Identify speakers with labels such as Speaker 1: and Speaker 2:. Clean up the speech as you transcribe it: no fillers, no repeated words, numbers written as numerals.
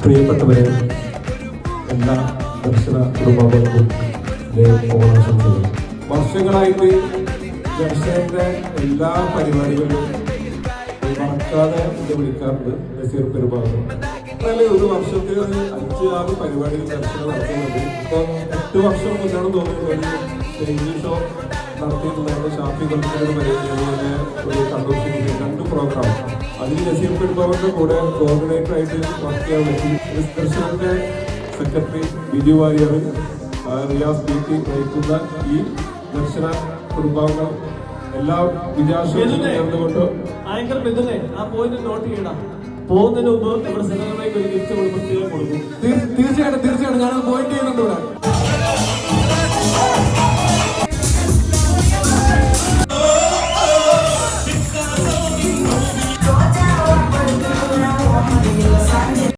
Speaker 1: പ്രിയപ്പെട്ടവരെ, എല്ലാ ദർശന കുടുംബാംഗങ്ങൾക്കും ഓണാശംസകൾ. വർഷങ്ങളായിട്ട് ദർശനന്റെ എല്ലാ പരിപാടികളിലും മറക്കാതെ വിളിക്കാറുണ്ട് നസീർ പെരുമാറും. ഒരു വർഷത്തിൽ 5-6 പരിപാടികൾ ദർശനം നടത്തുന്നുണ്ട്. ഇപ്പോൾ 8 വർഷം മുന്നാണ് തോന്നുന്നത് സ്റ്റേജ് ഷോ നടത്തിയിട്ടുണ്ടായിരുന്നു. ഷാഫി കൾച്ചറൽ പരിപാടി, ഒരു കണ്ണൂർ 2 പ്രോഗ്രാം. അതിൽ നസീർ പെരുമാറിന്റെ കൂടെ കോർഡിനേറ്റർ ആയിട്ട് വർക്ക് ചെയ്യാൻ പറ്റി. ദർശനന്റെ സെക്രട്ടറി ബിജു വാര്യർ, റിയാസ് ബീറ്റി നയിക്കുന്ന ഈ ദർശന കുടുംബാംഗങ്ങൾ എല്ലാ വിജയാശംസകളും നേർന്നുകൊണ്ട്
Speaker 2: ആങ്കർ മിഥുനെ ആ പോയിന്റ് നോട്ട് ചെയ്യണം. പോകുന്നതിന് മുമ്പ് നമ്മുടെ സിനിമയ്ക്ക് ഒരു ഗിഫ്റ്റ് പ്രത്യേകം കൊടുക്കും.